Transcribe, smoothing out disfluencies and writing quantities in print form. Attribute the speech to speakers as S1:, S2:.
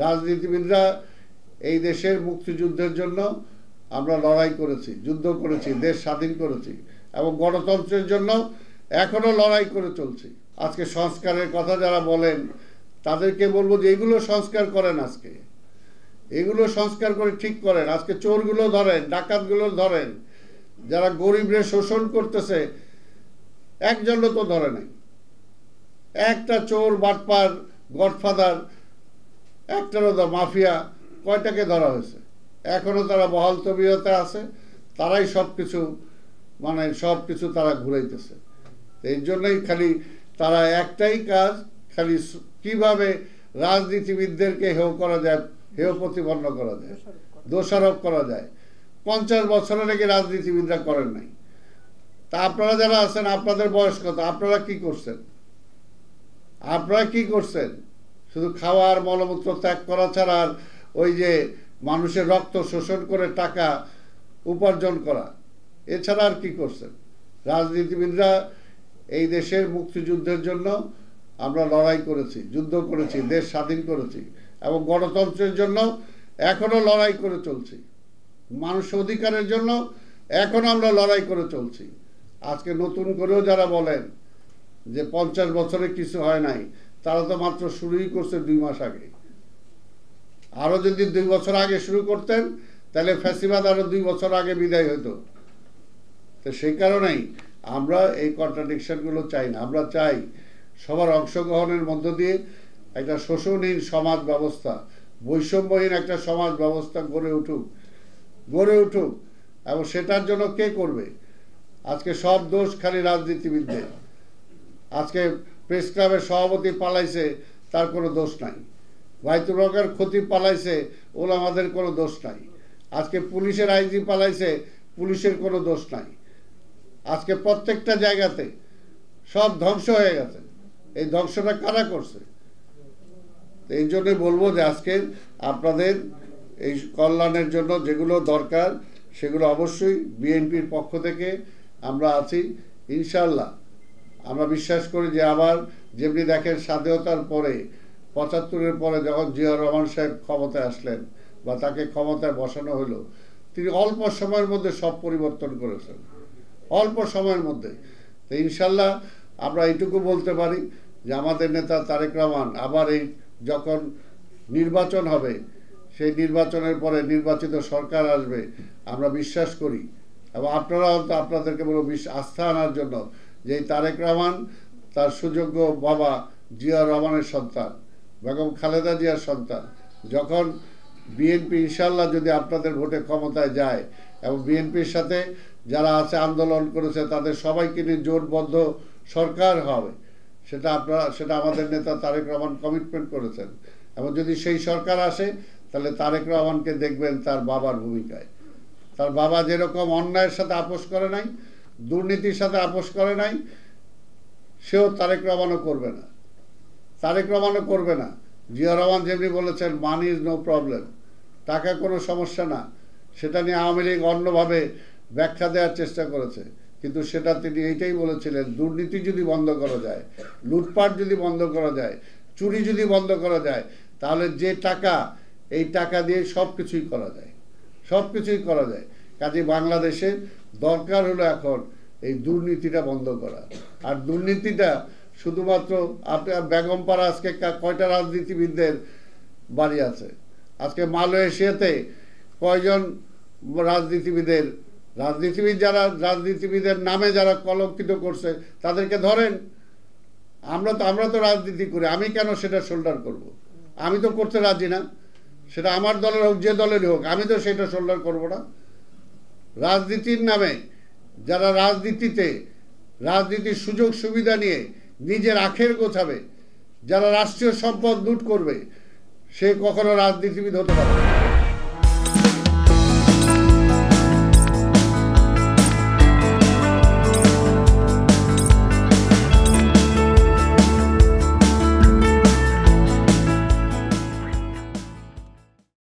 S1: রাজনীতিবিদরা এই দেশের মুক্তিযুদ্ধের জন্য আমরা লড়াই করেছি, যুদ্ধ করেছি, দেশ স্বাধীন করেছি এবং গণতন্ত্রের জন্য এখনো লড়াই করে চলছি। আজকে সংস্কারের কথা যারা বলেন তাদেরকে বলবো যে এগুলো সংস্কার করেন, আজকে এগুলো সংস্কার করে ঠিক করেন। আজকে চোরগুলো ধরেন, ডাকাতগুলো ধরেন, যারা গরিবরে শোষণ করতেছে একজনও তো ধরে নাই। একটা চোর, বাটপার, গডফাদার, একটারও মাফিয়া কয়টাকে ধরা হয়েছে? এখনো তারা বহাল তবিয়তে আছে, তারাই সবকিছু তারা ঘুরাইতেছে। এই জন্যই খালি তারা একটাই কাজ, খালি কিভাবে রাজনীতিবিদদেরকে হেয় করা যায়, হেয় প্রতিপন্ন করা যায়, দোষারোপ করা যায়। 50 বছরে নাকি রাজনীতিবিদরা করেন নাই। তা আপনারা যারা আছেন, আপনাদের বয়স কত? আপনারা কি করছেন? আপনারা কি করছেন? শুধু খাওয়ার, মলমূত্র ত্যাগ করা ছাড়া, আর ওই যে মানুষের রক্ত শোষণ করে টাকা উপার্জন করা, এছাড়া আর কি করছেন? রাজনীতিবিদরা এই দেশের মুক্তিযুদ্ধের জন্য আমরা লড়াই করেছি, যুদ্ধ করেছি, দেশ স্বাধীন করেছি এবং গণতন্ত্রের জন্য এখনো লড়াই করে চলছি। মানুষের অধিকারের জন্য এখনো আমরা লড়াই করে চলছি। আজকে নতুন করেও যারা বলেন যে 50 বছরে কিছু হয় নাই, তারা তো মাত্র শুরুই করছে 2 মাস আগে। আরো যদি 2 বছর আগে শুরু করতেন তাহলে ফ্যাসিবাদ আরো 2 বছর আগে বিদায় হতো। তো সেই কারণেই আমরা এই কন্ট্রাডিকশনগুলো চাই না। আমরা চাই সবার অংশগ্রহণের মধ্য দিয়ে একটা শোষণহীন সমাজ ব্যবস্থা, বৈষম্যহীন একটা সমাজ ব্যবস্থা গড়ে উঠুক। এবং সেটার জন্য কে করবে? আজকে সব দোষ খালি রাজনীতিবিদদের। আজকে প্রেস ক্লাবের সভাপতি পালাইছে, তার কোনো দোষ নাই। বাইতুল হকের খতিব পালাইছে, ওলামাদের কোনো দোষ নাই। আজকে পুলিশের আইজি পালাইছে, পুলিশের কোনো দোষ নাই। আজকে প্রত্যেকটা জায়গাতে সব ধ্বংস হয়ে গেছে। এই ধ্বংসটা কারা করছে? এই জন্যই বলবো যে আজকে আপনাদের এই কল্যাণের জন্য যেগুলো দরকার সেগুলো অবশ্যই বিএনপির পক্ষ থেকে আমরা আছি। ইনশাল্লাহ আমরা বিশ্বাস করি যে আবার যেমনি দেখেন স্বাধীনতার পরে 75-এর পরে যখন জিয়াউর রহমান সাহেব ক্ষমতায় আসলেন বা তাকে ক্ষমতায় বসানো হলো, তিনি অল্প সময়ের মধ্যে সব পরিবর্তন করেছেন, অল্প সময়ের মধ্যে। তো ইনশাল্লাহ আমরা এইটুকু বলতে পারি যে আমাদের নেতা তারেক রহমান আবার এই যখন নির্বাচন হবে, সেই নির্বাচনের পরে নির্বাচিত সরকার আসবে আমরা বিশ্বাস করি। এবং আপনারাও তো আপনাদেরকে বলবো আস্থা আনার জন্য যে তারেক রহমান তার সুযোগ্য বাবা জিয়াউর রহমানের সন্তান, বেগম খালেদা জিয়ার সন্তান। যখন বিএনপি ইনশাল্লাহ যদি আপনাদের ভোটে ক্ষমতায় যায় এবং বিএনপির সাথে যারা আছে আন্দোলন করেছে তাদের সবাইকে নিয়ে জোটবদ্ধ সরকার হবে, সেটা আমাদের নেতা তারেক রহমান কমিটমেন্ট করেছেন। এবং যদি সেই সরকার আসে তাহলে তারেক রহমানকে দেখবেন তার বাবার ভূমিকায়। তার বাবা যেরকম অন্যায়ের সাথে আপোষ করে নাই, দুর্নীতির সাথে আপোষ করে নাই, সেও তারেক রহমানও করবে না। জিয়া রহমান যেমনি বলেছেন মানি ইজ নো প্রবলেম, টাকা কোনো সমস্যা না, সেটা নিয়ে আওয়ামী লীগ অন্যভাবে ব্যাখ্যা দেওয়ার চেষ্টা করেছে। কিন্তু সেটা তিনি এইটাই বলেছিলেন, দুর্নীতি যদি বন্ধ করা যায়, লুটপাট যদি বন্ধ করা যায়, চুরি যদি বন্ধ করা যায়, তাহলে যে টাকা, এই টাকা দিয়ে সব কিছুই করা যায়। কাজে বাংলাদেশের দরকার হলো এখন এই দুর্নীতিটা বন্ধ করা। আর দুর্নীতিটা শুধুমাত্র আপনার বেগমপাড়া আজকে কয়টা রাজনীতিবিদদের বাড়ি আছে? আজকে মালয়েশিয়াতে কয়জন রাজনীতিবিদের নামে যারা কলঙ্কিত করছে তাদেরকে ধরেন। আমরা তো রাজনীতি করি, আমি কেন সেটা শোল্ডার করব? আমি তো করতে রাজি না, সেটা আমার দলের হোক, যে দলেরই হোক, আমি তো সেটা শোল্ডার করব না। রাজনীতির নামে যারা রাজনীতির সুযোগ সুবিধা নিয়ে নিজের আখের গোছাবে, যারা রাষ্ট্রীয় সম্পদ লুট করবে, সে কখনো রাজনীতিবিদ হতে পারে না।